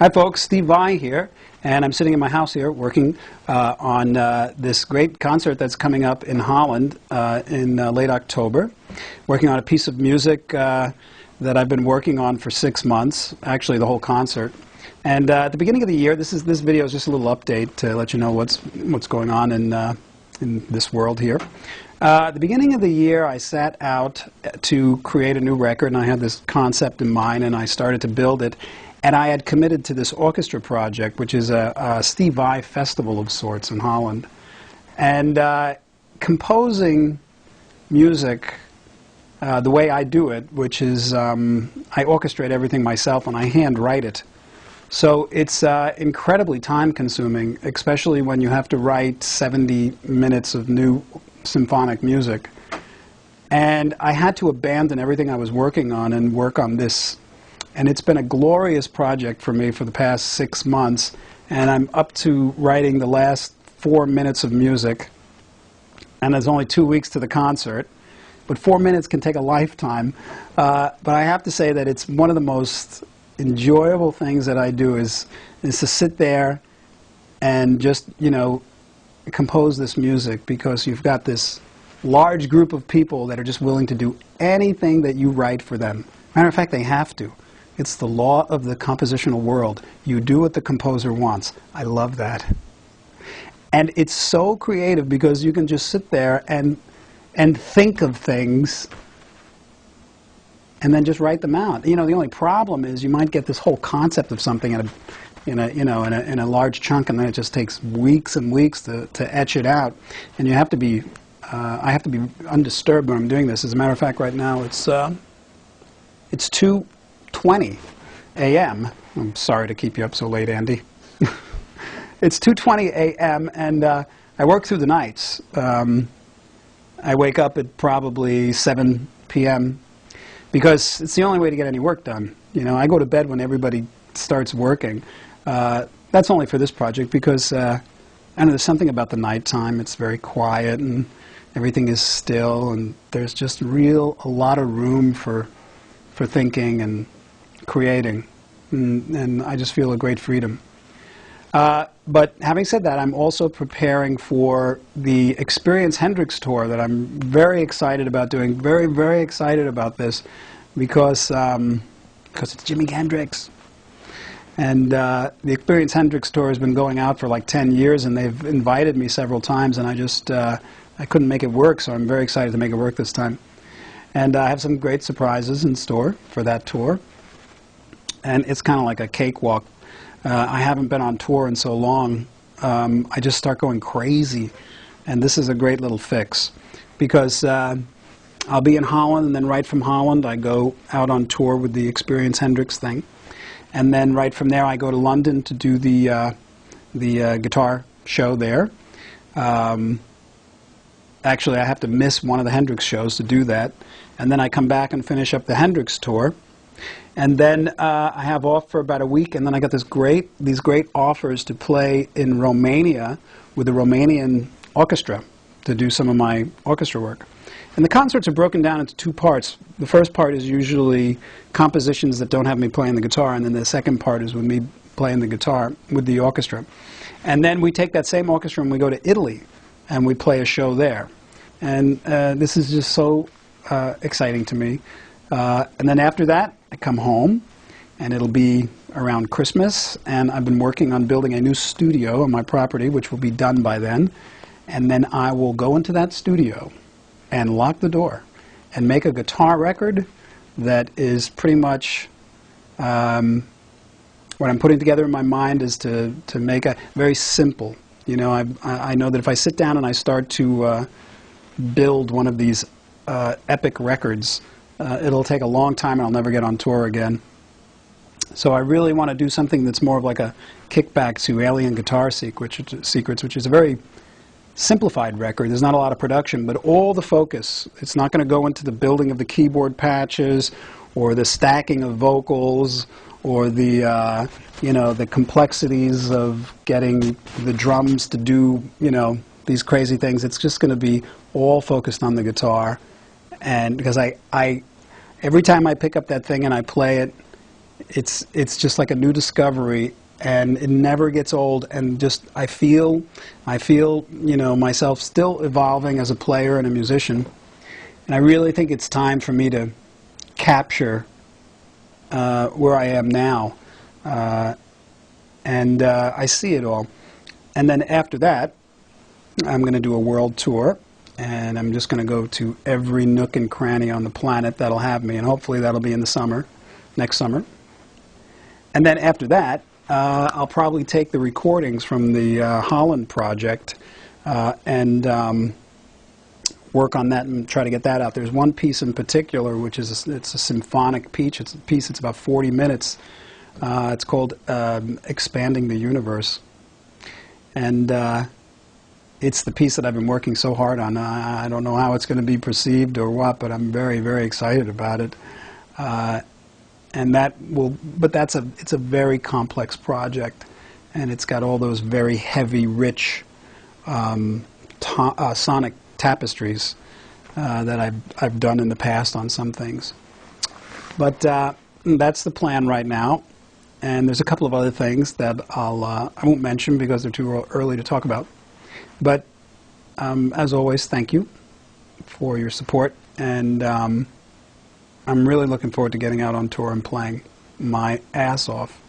Hi folks, Steve Vai here, and I'm sitting in my house here working on this great concert that's coming up in Holland in late October. Working on a piece of music that I've been working on for 6 months, actually the whole concert. And at the beginning of the year, this video is just a little update to let you know what's going on in this world here. At the beginning of the year, I set out to create a new record, and I had this concept in mind, and I started to build it. And I had committed to this orchestra project, which is a Steve Vai festival of sorts in Holland. And composing music the way I do it, which is I orchestrate everything myself and I hand write it. So it's incredibly time-consuming, especially when you have to write 70 minutes of new symphonic music. And I had to abandon everything I was working on and work on this. And it's been a glorious project for me for the past 6 months, and I'm up to writing the last 4 minutes of music, and there's only 2 weeks to the concert, but 4 minutes can take a lifetime. But I have to say that it's one of the most enjoyable things that I do is to sit there and just, you know, compose this music, because you've got this large group of people that are just willing to do anything that you write for them. Matter of fact, they have to. It's the law of the compositional world. You do what the composer wants. I love that. And it's so creative because you can just sit there and think of things and then just write them out. You know, the only problem is you might get this whole concept of something in a large chunk, and then it just takes weeks and weeks to etch it out. And you have to be, I have to be undisturbed when I'm doing this. As a matter of fact, right now it's 2:20 a.m. I'm sorry to keep you up so late, Andy. It's 2:20 a.m. and I work through the nights. I wake up at probably 7 p.m. because it's the only way to get any work done. You know, I go to bed when everybody starts working. That's only for this project because I know there's something about the nighttime. It's very quiet and everything is still, and there's just a lot of room for thinking and creating, and I just feel a great freedom. But having said that, I'm also preparing for the Experience Hendrix tour that I'm very excited about doing. Very, very excited about this because it's Jimi Hendrix. And the Experience Hendrix tour has been going out for like 10 years, and they've invited me several times, and I just I couldn't make it work, so I'm very excited to make it work this time. And I have some great surprises in store for that tour. And it's kind of like a cakewalk. I haven't been on tour in so long. I just start going crazy. And this is a great little fix. Because I'll be in Holland, and then right from Holland I go out on tour with the Experience Hendrix thing. And then right from there I go to London to do the guitar show there. Actually, I have to miss one of the Hendrix shows to do that. And then I come back and finish up the Hendrix tour. And then I have off for about a week, and then I got these great offers to play in Romania with the Romanian orchestra to do some of my orchestra work. And the concerts are broken down into 2 parts. The first part is usually compositions that don't have me playing the guitar, and then the second part is with me playing the guitar with the orchestra. And then we take that same orchestra and we go to Italy, and we play a show there. And this is just so exciting to me. And then after that, I come home, and it'll be around Christmas, and I've been working on building a new studio on my property, which will be done by then. And then I will go into that studio and lock the door and make a guitar record that is pretty much what I'm putting together in my mind is to make a very simple. You know, I know that if I sit down and I start to build one of these epic records, it'll take a long time and I'll never get on tour again. So I really want to do something that's more of like a kickback to Alien Guitar Secrets, which is a very simplified record. There's not a lot of production, but all the focus, it's not going to go into the building of the keyboard patches or the stacking of vocals or the, you know, the complexities of getting the drums to do, you know, these crazy things. It's just going to be all focused on the guitar. And because every time I pick up that thing and I play it, it's just like a new discovery, and it never gets old. And just I feel myself still evolving as a player and a musician, and I really think it's time for me to capture where I am now, and I see it all. And then after that, I'm going to do a world tour, and I'm just going to go to every nook and cranny on the planet that'll have me, and hopefully that'll be in the summer, next summer. And then after that, I'll probably take the recordings from the Holland project and work on that and try to get that out. There's one piece in particular, which is it's a symphonic piece. It's a piece that's about 40 minutes. It's called Expanding the Universe. And it's the piece that I've been working so hard on. I don't know how it's going to be perceived or what, but I'm very, very excited about it. And it's a very complex project, and it's got all those very heavy, rich sonic tapestries that I've done in the past on some things. But that's the plan right now. And there's a couple of other things that I won't mention because they're too early to talk about. But as always, thank you for your support, and I'm really looking forward to getting out on tour and playing my ass off.